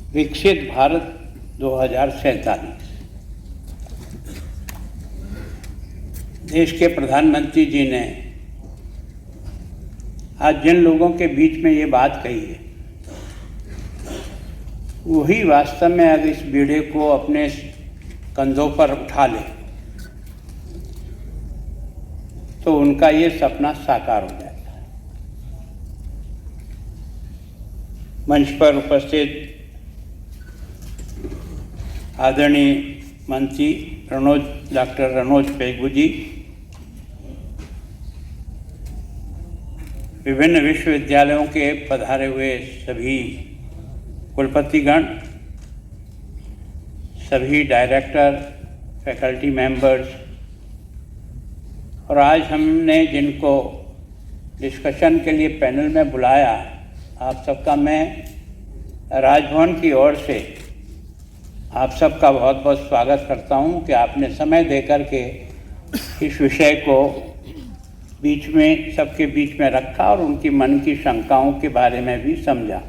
विकसित भारत 2047। देश के प्रधानमंत्री जी ने आज जिन लोगों के बीच में ये बात कही है, वही वास्तव में अगर इस बीड़े को अपने कंधों पर उठा ले तो उनका ये सपना साकार हो जाता है। मंच पर उपस्थित आदरणीय मंत्री डॉक्टर रोनुज पेगू जी, विभिन्न विश्वविद्यालयों के पधारे हुए सभी कुलपतिगण, सभी डायरेक्टर, फैकल्टी मेंबर्स, और आज हमने जिनको डिस्कशन के लिए पैनल में बुलाया, आप सबका मैं राजभवन की ओर से आप सबका बहुत बहुत स्वागत करता हूं कि आपने समय देकर के इस विषय को बीच में सबके बीच में रखा और उनकी मन की शंकाओं के बारे में भी समझा।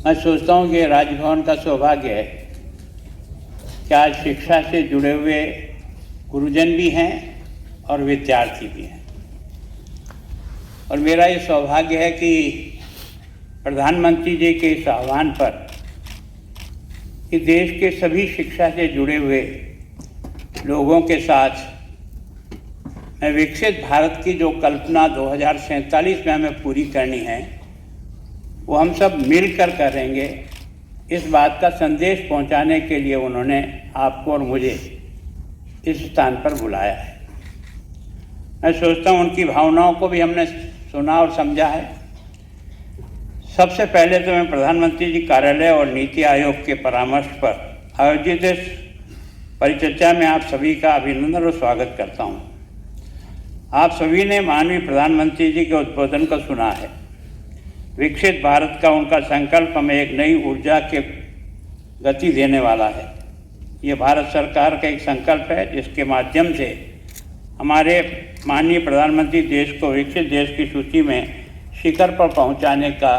मैं सोचता हूँ कि राजभवन का सौभाग्य है कि आज शिक्षा से जुड़े हुए गुरुजन भी हैं और विद्यार्थी भी हैं, और मेरा ये सौभाग्य है कि प्रधानमंत्री जी के इस आह्वान पर कि देश के सभी शिक्षा से जुड़े हुए लोगों के साथ मैं विकसित भारत की जो कल्पना 2047 में हमें पूरी करनी है वो हम सब मिलकर करेंगे, इस बात का संदेश पहुंचाने के लिए उन्होंने आपको और मुझे इस स्थान पर बुलाया है। मैं सोचता हूं उनकी भावनाओं को भी हमने सुना और समझा है। सबसे पहले तो मैं प्रधानमंत्री जी कार्यालय और नीति आयोग के परामर्श पर आयोजित इस परिचर्चा में आप सभी का अभिनंदन और स्वागत करता हूं। आप सभी ने माननीय प्रधानमंत्री जी के उद्बोधन को सुना है। विकसित भारत का उनका संकल्प हमें एक नई ऊर्जा के गति देने वाला है। ये भारत सरकार का एक संकल्प है जिसके माध्यम से हमारे माननीय प्रधानमंत्री देश को विकसित देश की सूची में शिखर पर पहुंचाने का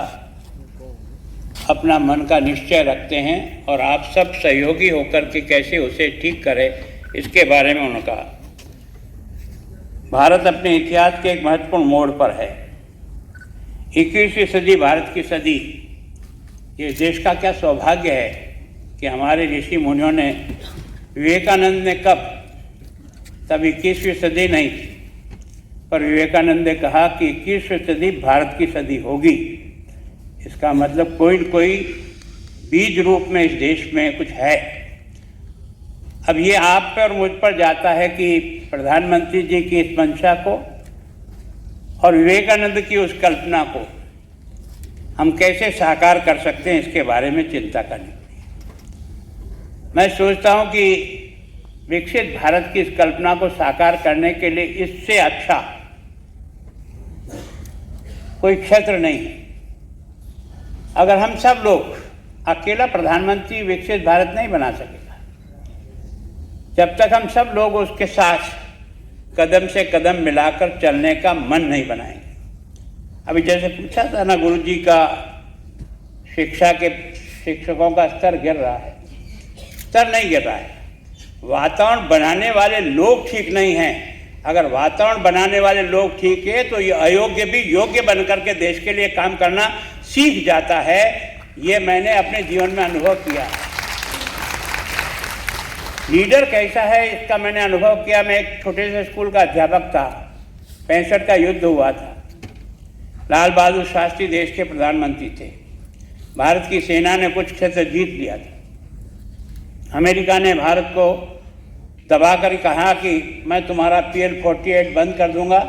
अपना मन का निश्चय रखते हैं, और आप सब सहयोगी होकर के कैसे उसे ठीक करें इसके बारे में उन्होंने कहा। भारत अपने इतिहास के एक महत्वपूर्ण मोड़ पर है। 21वीं सदी भारत की सदी। ये देश का क्या सौभाग्य है कि हमारे ऋषि मुनियों ने, विवेकानंद ने कब, तब 21वीं सदी नहीं थी, पर विवेकानंद ने कहा कि 21वीं सदी भारत की सदी होगी। इसका मतलब कोई न कोई बीज रूप में इस देश में कुछ है। अब ये आप पर और मुझ पर जाता है कि प्रधानमंत्री जी की इस मंशा को और विवेकानंद की उस कल्पना को हम कैसे साकार कर सकते हैं, इसके बारे में चिंता करनी पड़ी। मैं सोचता हूं कि विकसित भारत की इस कल्पना को साकार करने के लिए इससे अच्छा कोई क्षेत्र नहीं है। अगर हम सब लोग, अकेला प्रधानमंत्री विकसित भारत नहीं बना सकेगा। जब तक हम सब लोग उसके साथ कदम से कदम मिलाकर चलने का मन नहीं बनाएंगे। अभी जैसे पूछा था ना गुरुजी का, शिक्षा के शिक्षकों का स्तर गिर रहा है। स्तर नहीं गिर रहा है, वातावरण बनाने वाले लोग ठीक नहीं हैं। अगर वातावरण बनाने वाले लोग ठीक है तो ये अयोग्य भी योग्य बनकर के देश के लिए काम करना सीख जाता है। ये मैंने अपने जीवन में अनुभव किया। लीडर कैसा है इसका मैंने अनुभव किया। मैं एक छोटे से स्कूल का अध्यापक था। 65 का युद्ध हुआ था। लाल बहादुर शास्त्री देश के प्रधानमंत्री थे। भारत की सेना ने कुछ क्षेत्र जीत लिया था। अमेरिका ने भारत को दबाकर कहा कि मैं तुम्हारा PL-48 बंद कर दूंगा,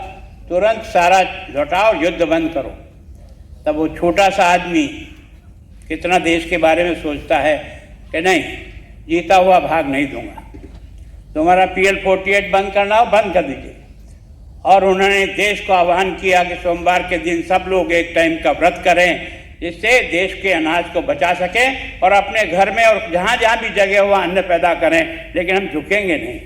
तुरंत सारा लौटाओ, युद्ध बंद करो। तब वो छोटा सा आदमी कितना देश के बारे में सोचता है कि नहीं, जीता हुआ भाग नहीं दूंगा, तुम्हारा PL-48 बंद करना हो बंद कर दीजिए। और उन्होंने देश को आह्वान किया कि सोमवार के दिन सब लोग एक टाइम का व्रत करें, जिससे देश के अनाज को बचा सकें और अपने घर में और जहाँ जहाँ भी जगह हुआ अन्न पैदा करें, लेकिन हम झुकेंगे नहीं।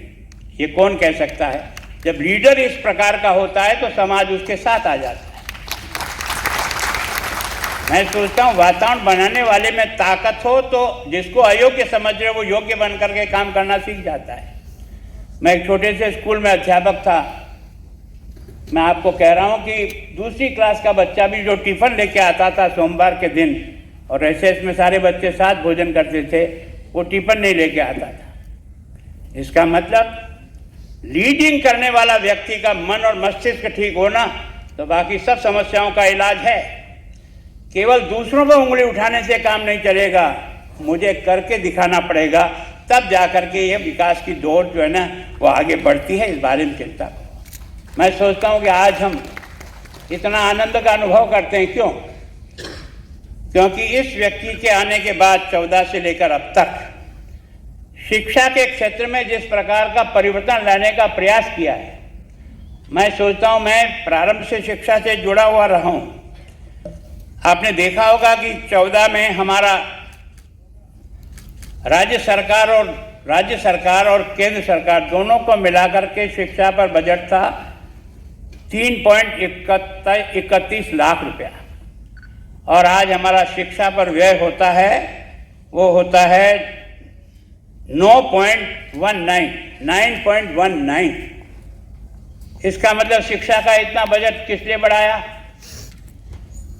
ये कौन कह सकता है? जब लीडर इस प्रकार का होता है तो समाज उसके साथ आ जाता है। मैं सोचता हूँ वातावरण बनाने वाले में ताकत हो तो जिसको अयोग्य समझ रहे वो योग्य बन करके काम करना सीख जाता है। मैं एक छोटे से स्कूल में अध्यापक था। मैं आपको कह रहा हूँ कि दूसरी क्लास का बच्चा भी जो टिफिन लेके आता था सोमवार के दिन, और रेसेस में सारे बच्चे साथ भोजन करते थे, वो टिफिन नहीं लेके आता था। इसका मतलब लीडिंग करने वाला व्यक्ति का मन और मस्तिष्क ठीक होना तो बाकी सब समस्याओं का इलाज है। केवल दूसरों पर उंगली उठाने से काम नहीं चलेगा, मुझे करके दिखाना पड़ेगा, तब जाकर के ये विकास की दौड़ जो है ना वो आगे बढ़ती है। इस बारे में चिंता करो। मैं सोचता हूँ कि आज हम इतना आनंद का अनुभव करते हैं, क्यों? क्योंकि इस व्यक्ति के आने के बाद 14 से लेकर अब तक शिक्षा के क्षेत्र में जिस प्रकार का परिवर्तन लाने का प्रयास किया है, मैं सोचता हूँ, मैं प्रारंभ से शिक्षा से जुड़ा हुआ रहा हूँ। आपने देखा होगा कि 14 में हमारा राज्य सरकार और केंद्र सरकार दोनों को मिलाकर के शिक्षा पर बजट था 3.31 लाख रुपया, और आज हमारा शिक्षा पर व्यय होता है 9.19। इसका मतलब शिक्षा का इतना बजट किस लिए बढ़ाया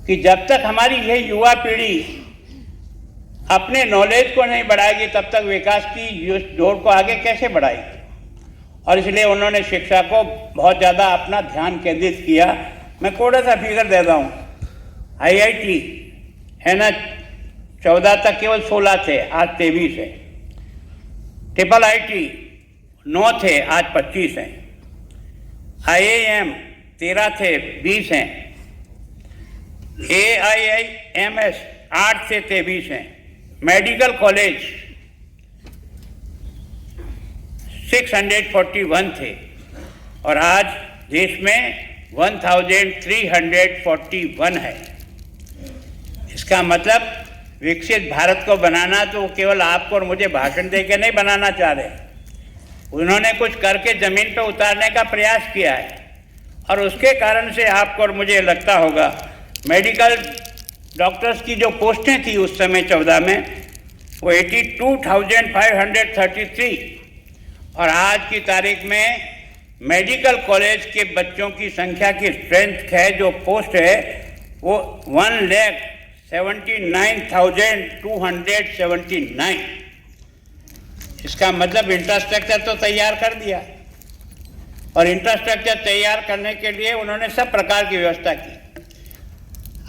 कि जब तक हमारी यह युवा पीढ़ी अपने नॉलेज को नहीं बढ़ाएगी तब तक विकास की दौड़ को आगे कैसे बढ़ाएगी। और इसलिए उन्होंने शिक्षा को बहुत ज़्यादा अपना ध्यान केंद्रित किया। मैं थोड़ा सा फिगर दे रहा हूँ। IIT है ना, 14 तक केवल 16 थे, आज 23 है। IIT 9 थे, आज 25 हैं। IIM 13 थे, 20 हैं। AIIMS 8 से 23 हैं। मेडिकल कॉलेज 641 थे, और आज देश में 1341 है। इसका मतलब विकसित भारत को बनाना तो केवल आपको और मुझे भाषण दे के नहीं बनाना चाह रहे, उन्होंने कुछ करके जमीन पर उतारने का प्रयास किया है। और उसके कारण से आपको और मुझे लगता होगा मेडिकल डॉक्टर्स की जो पोस्टें थी उस समय 14 में वो 82,533, और आज की तारीख में मेडिकल कॉलेज के बच्चों की संख्या की स्ट्रेंथ है, जो पोस्ट है वो 1,79,279। इसका मतलब इंफ्रास्ट्रक्चर तो तैयार कर दिया, और इंफ्रास्ट्रक्चर तैयार करने के लिए उन्होंने सब प्रकार की व्यवस्था की।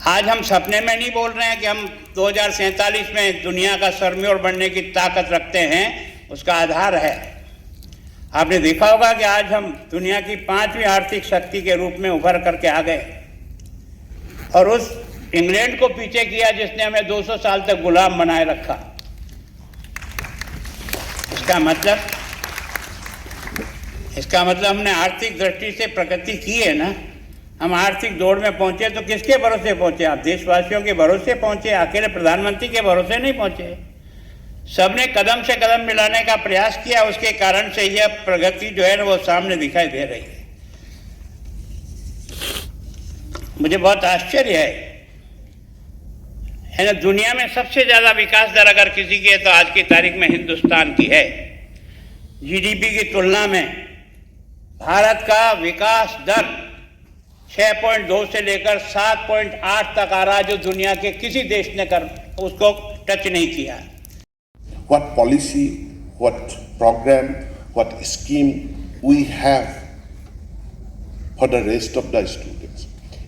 आज हम सपने में नहीं बोल रहे हैं कि हम 2047 में दुनिया का सरमौर बनने की ताकत रखते हैं, उसका आधार है। आपने देखा होगा कि आज हम दुनिया की 5वीं आर्थिक शक्ति के रूप में उभर करके आ गए, और उस इंग्लैंड को पीछे किया जिसने हमें 200 साल तक गुलाम बनाए रखा। इसका मतलब हमने आर्थिक दृष्टि से प्रगति की है ना। हम आर्थिक दौड़ में पहुंचे तो किसके भरोसे पहुंचे? आप देशवासियों के भरोसे पहुंचे, अकेले प्रधानमंत्री के भरोसे नहीं पहुंचे। सबने कदम से कदम मिलाने का प्रयास किया, उसके कारण से यह प्रगति जो है ना वो सामने दिखाई दे रही है। मुझे बहुत आश्चर्य है ना, दुनिया में सबसे ज्यादा विकास दर अगर किसी की है तो आज की तारीख में हिंदुस्तान की है। GDP की तुलना में भारत का विकास दर 6.2 से लेकर 7.8 तक आ रहा है, जो दुनिया के किसी देश ने उसको टच नहीं किया। What policy, what program, what scheme we have for the rest of the students.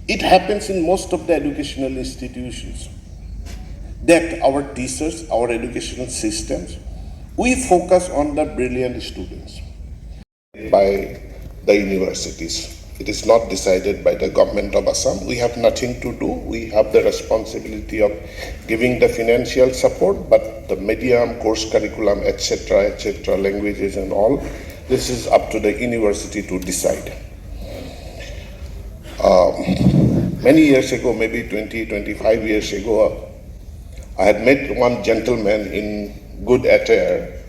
It happens in most of the educational institutions that our teachers, our educational systems, we focus on the brilliant students by the universities. It is not decided by the government of Assam. We have nothing to do. We have the responsibility of giving the financial support, but the medium, course curriculum, etc., languages and all, this is up to the university to decide. Many years ago, maybe 20-25 years ago, I had met one gentleman in good attire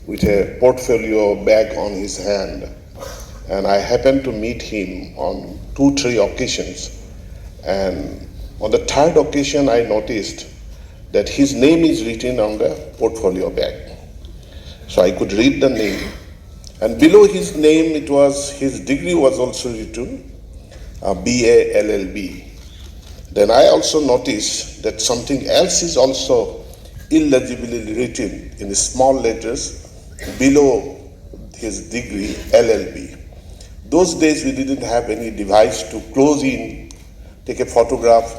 with a portfolio bag on his hand. and I happened to meet him on 2-3 occasions. And on the third occasion, I noticed that his name is written on the portfolio bag. So I could read the name. And below his name, his degree was also written, BA LLB. Then I also noticed that something else is also illegibly written in small letters below his degree, LLB. Those days we didn't have any device to close in, take a photograph,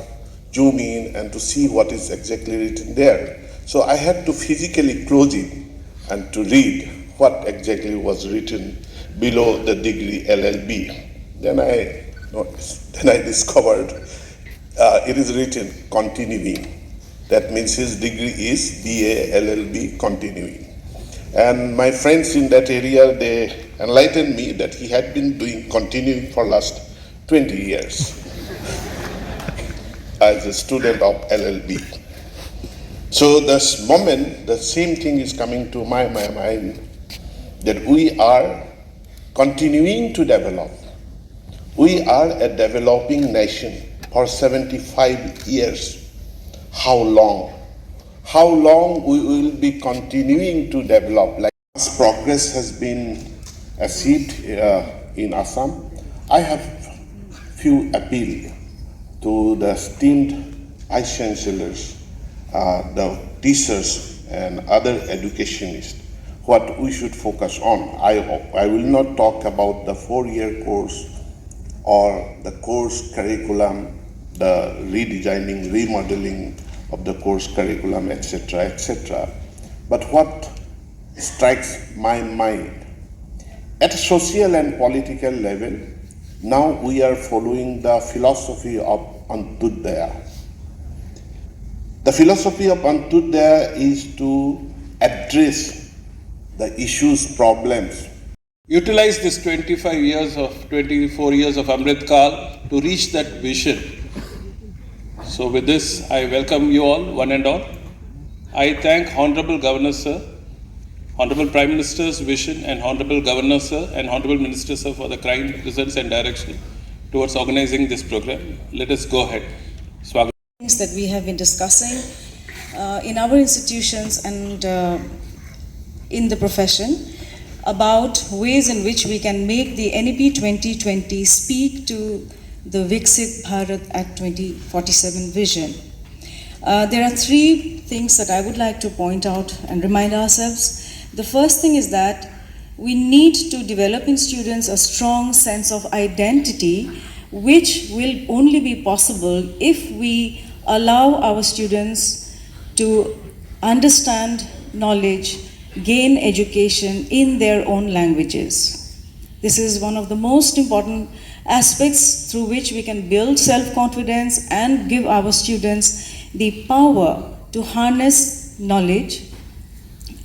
zoom in, and to see what is exactly written there. So I had to physically close it and to read what exactly was written below the degree LLB. Then I discovered it is written continuing. That means his degree is BA LLB continuing. And my friends in that area, they enlightened me that he had been doing continuing for last 20 years as a student of LLB. So this moment, the same thing is coming to my mind, that we are continuing to develop. We are a developing nation for 75 years. How long? How long we will be continuing to develop? Like as progress has been achieved in Assam, I have few appeal to the esteemed vice chancellors, the teachers and other educationists, what we should focus on. I will not talk about the 4-year course or the course curriculum, the redesigning, remodeling of the course curriculum, etc., etc. But what strikes my mind, at a social and political level, now we are following the philosophy of Antyodaya. The philosophy of Antyodaya is to address the issues, problems. Utilize this 24 years of Amrit Kal to reach that vision. So with this, I welcome you all, one and all. I thank Honorable Governor Sir, Honorable Prime Minister's vision, and Honorable Governor Sir and Honorable Minister Sir for the kind presence and direction towards organizing this program. Let us go ahead. Swagat. Things that we have been discussing in our institutions and in the profession about ways in which we can make the NEP 2020 speak to the Viksit Bharat at 2047 vision. There are 3 things that I would like to point out and remind ourselves. The first thing is that we need to develop in students a strong sense of identity, which will only be possible if we allow our students to understand knowledge, gain education in their own languages. This is one of the most important aspects through which we can build self-confidence and give our students the power to harness knowledge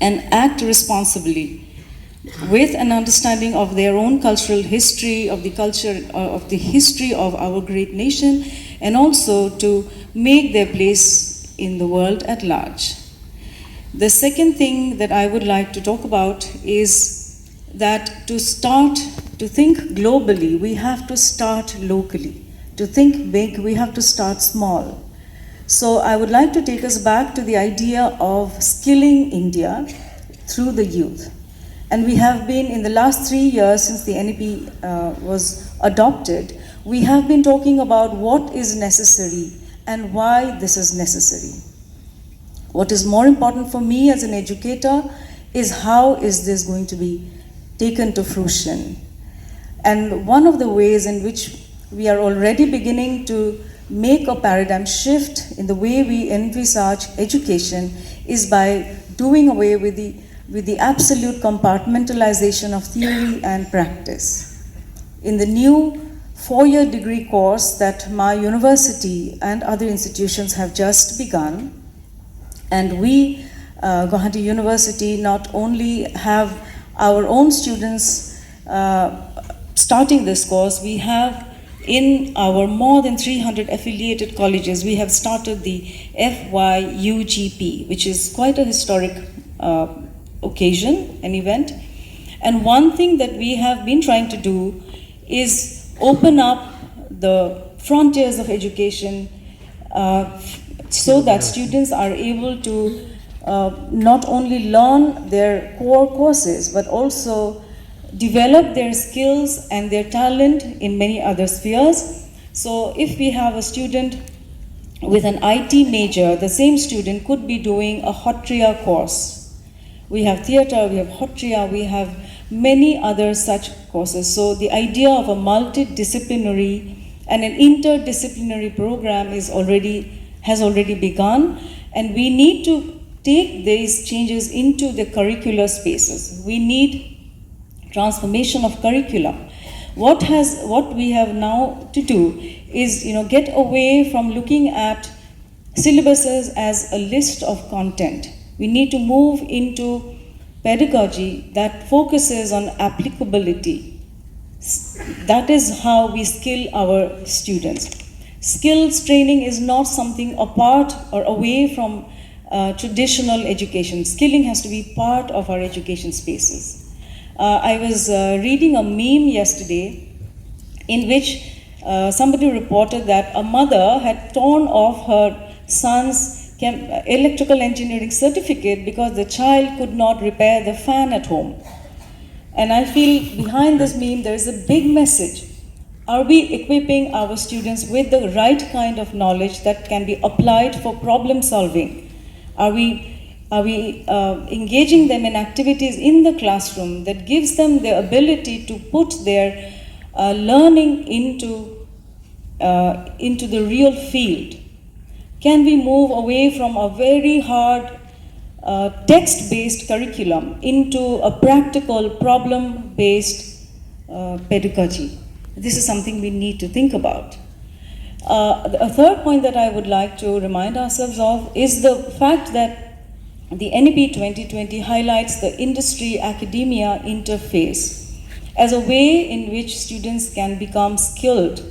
and act responsibly with an understanding of their own cultural history, of the history of our great nation, and also to make their place in the world at large. The second thing that I would like to talk about is that to think globally, we have to start locally. To think big, we have to start small. So I would like to take us back to the idea of skilling India through the youth. And we have been, in the last 3 years since the NEP was adopted, we have been talking about what is necessary and why this is necessary. What is more important for me as an educator is how is this going to be taken to fruition. And one of the ways in which we are already beginning to make a paradigm shift in the way we envisage education is by doing away with the absolute compartmentalization of theory and practice. In the new 4-year degree course that my university and other institutions have just begun, and we, Guwahati University, not only have our own students starting this course, we have in our more than 300 affiliated colleges, we have started the FYUGP, which is quite a historic occasion, an event. And one thing that we have been trying to do is open up the frontiers of education so that students are able to not only learn their core courses but also develop their skills and their talent in many other spheres. So if we have a student with an IT major, the same student could be doing a Hotria course. We have theater, we have Hotria, we have many other such courses. So the idea of a multidisciplinary and an interdisciplinary program has already begun, and we need to take these changes into the curricular spaces. We need transformation of curriculum. What we have now to do is, get away from looking at syllabuses as a list of content. We need to move into pedagogy that focuses on applicability. That is how we skill our students. Skills training is not something apart or away from traditional education. Skilling has to be part of our education spaces. I was reading a meme yesterday in which somebody reported that a mother had torn off her son's electrical engineering certificate because the child could not repair the fan at home. And I feel behind this meme there is a big message. Are we equipping our students with the right kind of knowledge that can be applied for problem solving? Are we engaging them in activities in the classroom that gives them the ability to put their learning into the real field? Can we move away from a very hard text-based curriculum into a practical problem-based pedagogy? This is something we need to think about. A third point that I would like to remind ourselves of is the fact that the NEP 2020 highlights the industry-academia interface as a way in which students can become skilled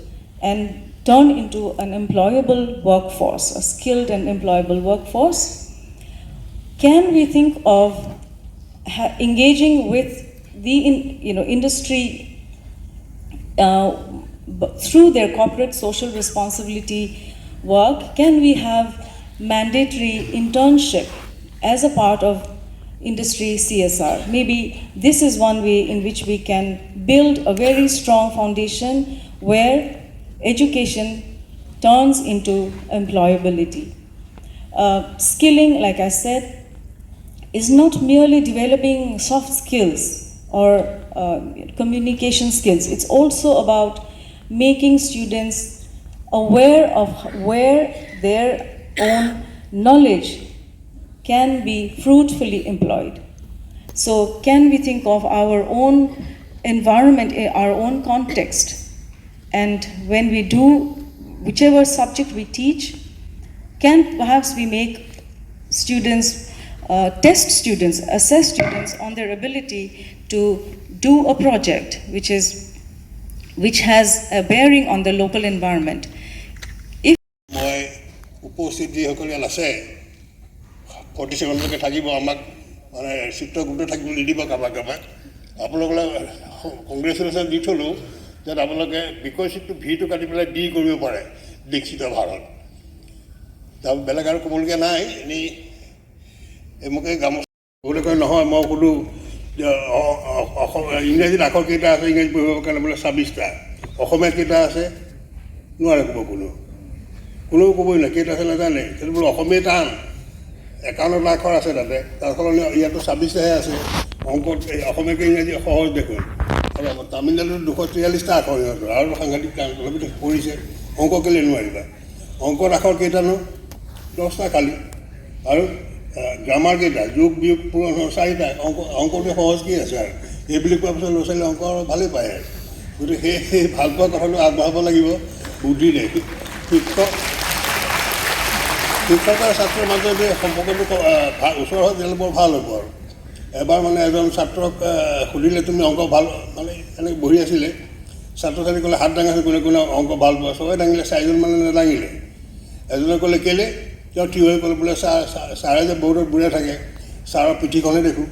and turn into an employable workforce, a skilled and employable workforce. Can we think of engaging with the industry through their corporate social responsibility work? Can we have mandatory internship as a part of industry CSR? Maybe this is one way in which we can build a very strong foundation where education turns into employability. Skilling, like I said, is not merely developing soft skills or communication skills. It's also about making students aware of where their own knowledge can be fruitfully employed. So can we think of our own environment, our own context, and when we do whichever subject we teach, can perhaps we make students, test students, assess students on their ability to do a project which has a bearing on the local environment. If that because to V to Katipula D go pare, Viksit Bharat. The Belagar Kumulga Nai, any Emuka Gamo, no more Kudu, English Akokita, English Canabula Sabista, Ohomekita say, no Akulu. Kulu in the Kita Saladane, Hometan, a kind of like Hora said that colonial you have to Sabista has Uncle Homeking a whole decor. Tamil Ducotrialista, our Hungary police, Uncle Kelly, Uncle Akoketano, Dostakali, Grammar Geta, you put on side, Uncle the horse gears, a big person was selling Uncle Valley. Would he have Albaba, who did it? He thought such a mother, Usoro Delbo Halabor. এবাৰ মানে এজন ছাত্ৰক খুলিলে তুমি অংক ভাল মানে এনে বহি আছিলে ছাত্ৰছাত্ৰী ক'লে হাত দাঙাছে কোনে কোনে অংক ভাল পোৱা সবাই দাঙিলে চাৰিজন মানে নেদাঙিলে এজনে ক'লে কেলে তেওঁ থিয় হৈ ক'লে বোলে ছাৰে যে বৰ্ডত বুঢ়া থাকে ছাৰৰ পিঠিখনে দেখোঁ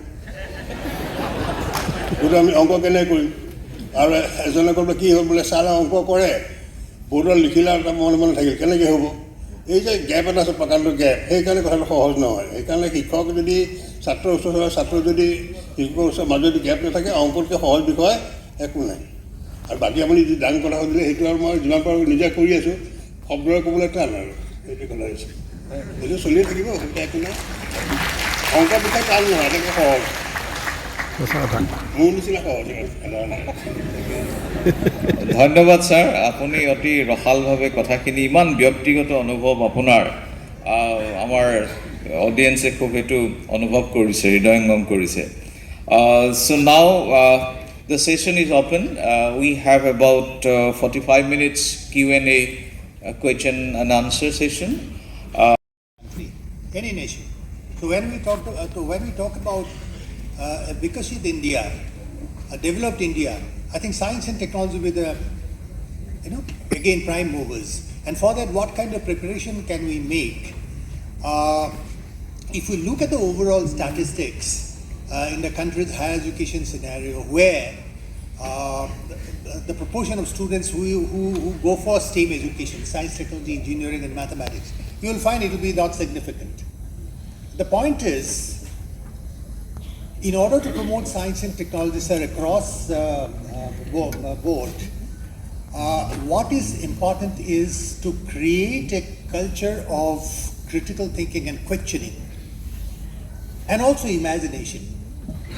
বোধ আমি অংক কেনে কৰিম আৰু এজনে ক'লে কি হ'ল বোলে ছাৰে অংক কৰে বোৰ্ডত লিখিলে আৰু মনে মনে থাকিল কেনেকৈ হ'ব এই যে গেপ এটা আছে প্ৰকাণ্ড গেপ সেইকাৰণে কথাটো সহজ নহয় সেইকাৰণে শিক্ষক যদি ছাত্ৰৰ ওচৰত হয় ছাত্ৰ যদি শিক্ষকৰ ওচৰত মাজত যদি গেপ নাথাকে অংকতকৈ সহজ বিষয় একো নাই আৰু বাকী আপুনি যি ডাঙৰ কথা সুধিলে সেইটো আৰু মই যিমান পাৰোঁ নিজে কৰি আছোঁ শব্দৰে ক'বলৈ টান আৰু সেইটো কথা হৈছে সেইটো চলিয়ে থাকিব অসুবিধা একো নাই অংক বিষয় টান নহয় এনেকৈ সহজ মোৰ নিচিনা সহজ ধন্যবাদ ছাৰ আপুনি অতি ৰসালভাৱে কথাখিনি ইমান ব্যক্তিগত অনুভৱ আপোনাৰ আমাৰ অডিয়েঞ্চে খুব সেইটো অনুভৱ কৰিছে হৃদয়ংগম কৰিছে so now the session is open we have about 45 minutes Q&A question and answer session any nation so when we talk about a Viksit India a developed India I think science and technology will be the again prime movers and for that what kind of preparation can we make if we look at the overall statistics in the country's higher education scenario where the proportion of students who go for STEM education, science, technology, engineering and mathematics, you will find it will be not significant. The point is, in order to promote science and technology sir, across board, what is important is to create a culture of critical thinking and questioning and also imagination.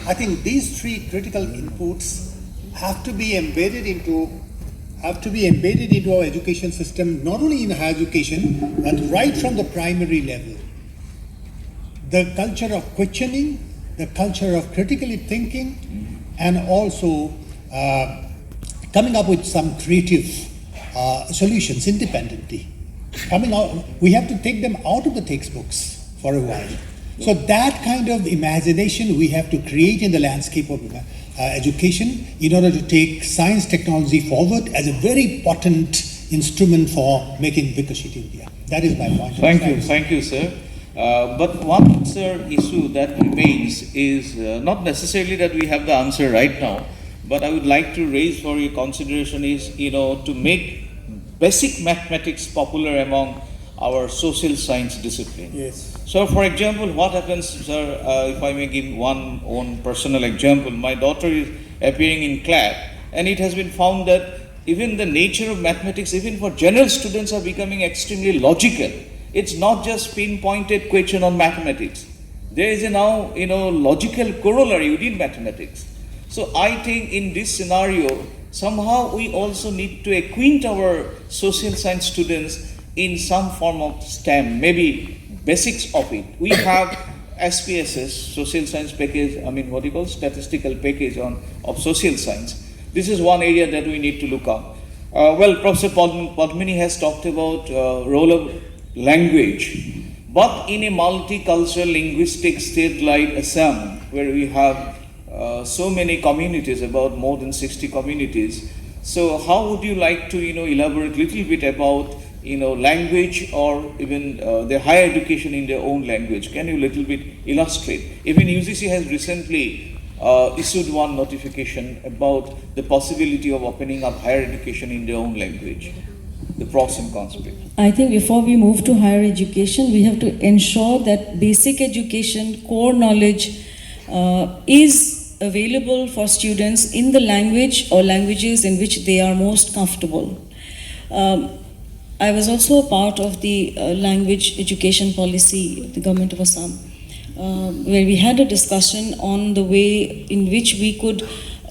I think these three critical inputs have to be embedded into our education system, not only in higher education but right from the primary level. The culture of questioning, the culture of critically thinking, and also coming up with some creative solutions independently. We have to take them out of the textbooks for a while. So that kind of imagination we have to create in the landscape of education in order to take science technology forward as a very potent instrument for making Viksit India. That is my point. Thank you sir but one issue that remains is not necessarily that we have the answer right now but I would like to raise for your consideration is to make basic mathematics popular among our social science discipline. Yes. So, for example, what happens, sir, if I may give one own personal example, my daughter is appearing in CLAP, and it has been found that even the nature of mathematics, even for general students, are becoming extremely logical. It's not just pinpointed question on mathematics. There is a now, logical corollary within mathematics. So, I think in this scenario, somehow we also need to acquaint our social science students in some form of STEM, maybe basics of it. We have SPSS, social science package, statistical package of social science. This is one area that we need to look up. Professor Padmini has talked about role of language, but in a multicultural linguistic state like Assam, where we have so many communities, about more than 60 communities. So how would you like to, elaborate a little bit about language or even their higher education in their own language? Can you little bit illustrate? Even UGC has recently issued one notification about the possibility of opening up higher education in their own language. The pros and cons of it. I think before we move to higher education, we have to ensure that basic education, core knowledge is available for students in the language or languages in which they are most comfortable. I was also a part of the language education policy of the government of Assam, where we had a discussion on the way in which we could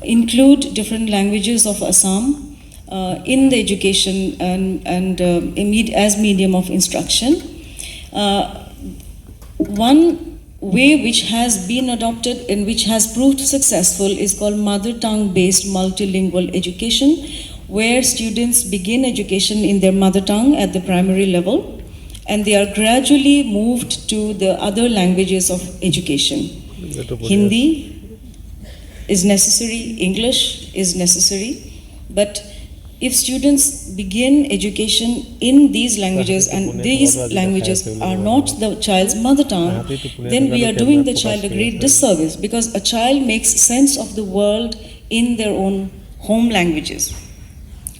include different languages of Assam in the education and as medium of instruction. One way which has been adopted and which has proved successful is called mother tongue based multilingual education, where students begin education in their mother tongue at the primary level and they are gradually moved to the other languages of education. Hindi is necessary, English is necessary, but if students begin education in these languages and these languages are not the child's mother tongue, then we are doing the child a great disservice, because a child makes sense of the world in their own home languages.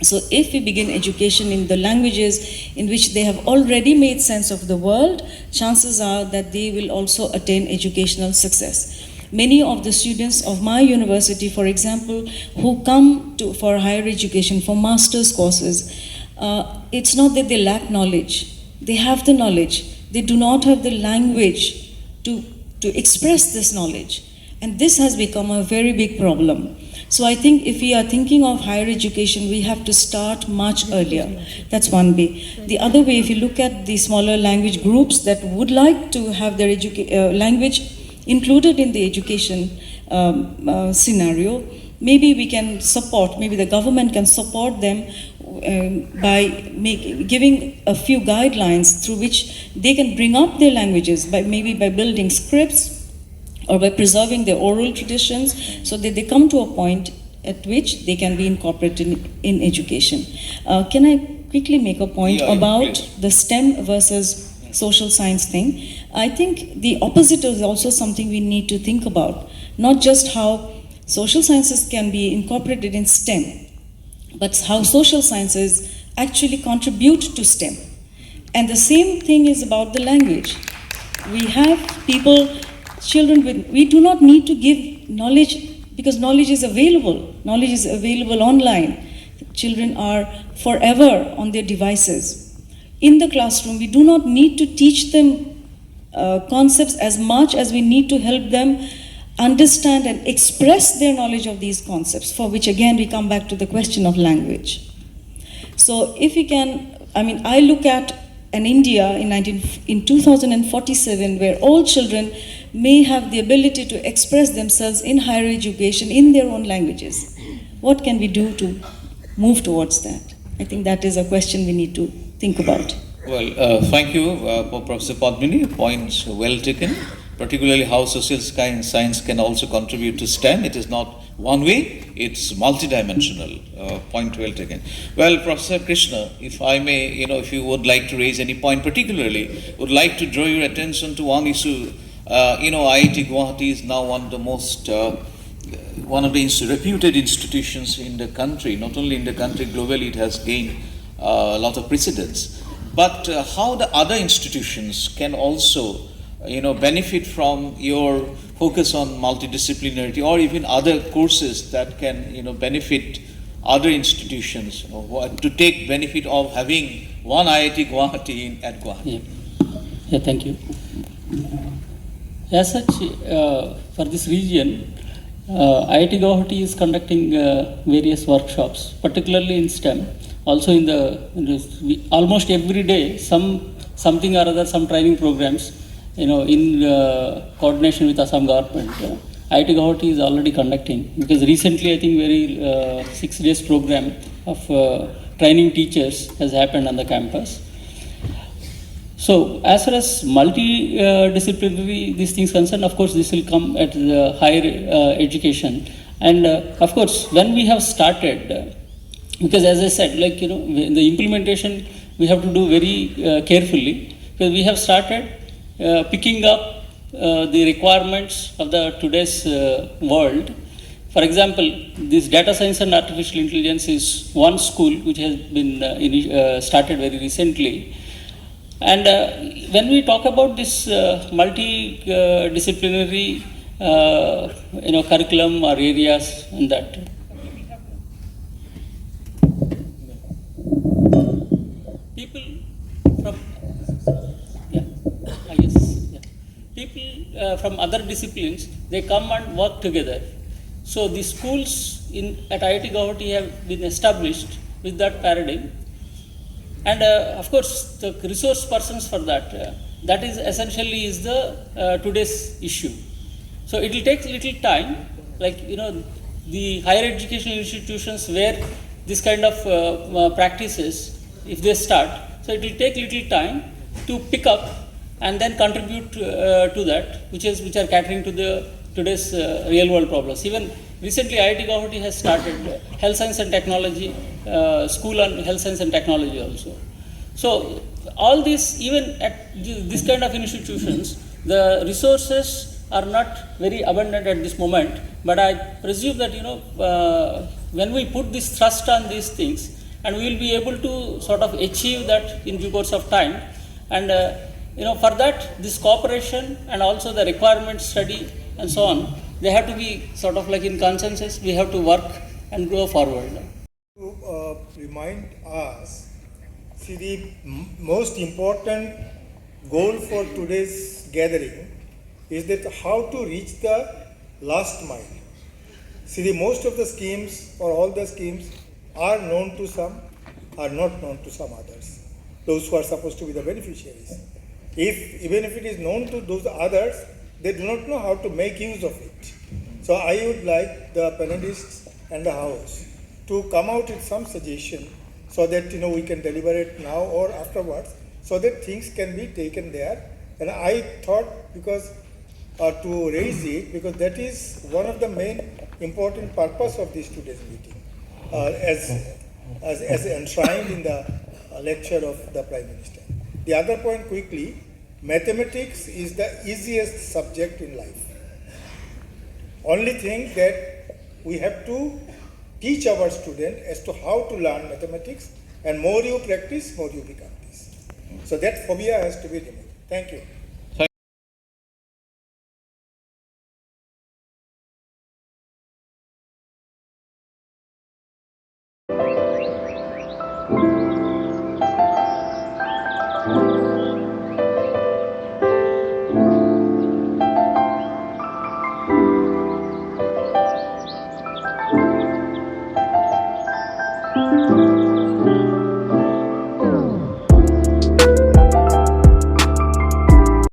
So if we begin education in the languages in which they have already made sense of the world, chances are that they will also attain educational success. Many of the students of my university, for example, who come for higher education, for master's courses, it's not that they lack knowledge. They have the knowledge. They do not have the language to express this knowledge. And this has become a very big problem. So I think if we are thinking of higher education, we have to start much earlier. That's one way. The other way, if you look at the smaller language groups that would like to have their language included in the education scenario, maybe we can support, maybe the government can support them by giving a few guidelines through which they can bring up their languages, maybe by building scripts or by preserving their oral traditions, so that they come to a point at which they can be incorporated in education. Can I quickly make a point about the STEM versus social science thing? I think the opposite is also something we need to think about. Not just how social sciences can be incorporated in STEM, but how social sciences actually contribute to STEM. And the same thing is about the language. We have children we do not need to give knowledge, because knowledge is available. Knowledge is available online. Children are forever on their devices. In the classroom, we do not need to teach them concepts as much as we need to help them understand and express their knowledge of these concepts, for which again we come back to the question of language. So if we can, I look at an India in 2047 where all children may have the ability to express themselves in higher education in their own languages. What can we do to move towards that? I think that is a question we need to think about. Well, thank you, Professor Padmini. Points well taken, particularly how social science can also contribute to STEM. It is not one way, it's multidimensional. Point well taken. Well, Professor Krishna, if I may, if you would like to raise any point particularly, would like to draw your attention to one issue. IIT Guwahati is now one of the reputed institutions in the country. Not only in the country, globally it has gained a lot of precedence. But how the other institutions can also, benefit from your focus on multidisciplinarity, or even other courses that can, benefit other institutions, to take benefit of having one IIT Guwahati at Guwahati. Yeah, thank you. As such, for this region, IIT Guwahati is conducting various workshops, particularly in STEM. Also almost every day, something or other, some training programs, in coordination with Assam government. IIT Guwahati is already conducting, because recently I think 6 days program of training teachers has happened on the campus. So as far as multidisciplinary these things concerned, of course this will come at the higher education. And of course when we have started, because as I said, the implementation we have to do very carefully, because we have started picking up the requirements of the today's world. For example, this data science and artificial intelligence is one school which has been started very recently. And when we talk about this multidisciplinary curriculum or areas and that, people from other disciplines, they come and work together. So the schools at IIT Guwahati have been established with that paradigm. And of course, the resource persons for that is essentially is the today's issue. So it will take little time, the higher educational institutions where this kind of practices, if they start, so it will take little time to pick up and then contribute to that, which are catering to the today's real world problems. Even recently, IIT Guwahati has started health science and technology school on health science and technology also. So all this, even at this kind of institutions, the resources are not very abundant at this moment. But I presume that when we put this thrust on these things, and we will be able to sort of achieve that in due course of time. And for that, this cooperation and also the requirement study and so on, they have to be sort of like in consensus. We have to work and go forward. To remind us, see, the most important goal for today's gathering is that how to reach the last mile. See, the most of the schemes or all the schemes are known to some, are not known to some others, those who are supposed to be the beneficiaries. Even if it is known to those others, they do not know how to make use of it. So I would like the panelists and the House to come out with some suggestion so that we can deliberate now or afterwards, so that things can be taken there. And I thought to raise it, because that is one of the main important purpose of this today's meeting, as enshrined in the lecture of the Prime Minister. The other point quickly, mathematics is the easiest subject in life. Only thing that we have to teach our students as to how to learn mathematics, and more you practice, more you become this. So that phobia has to be removed. Thank you.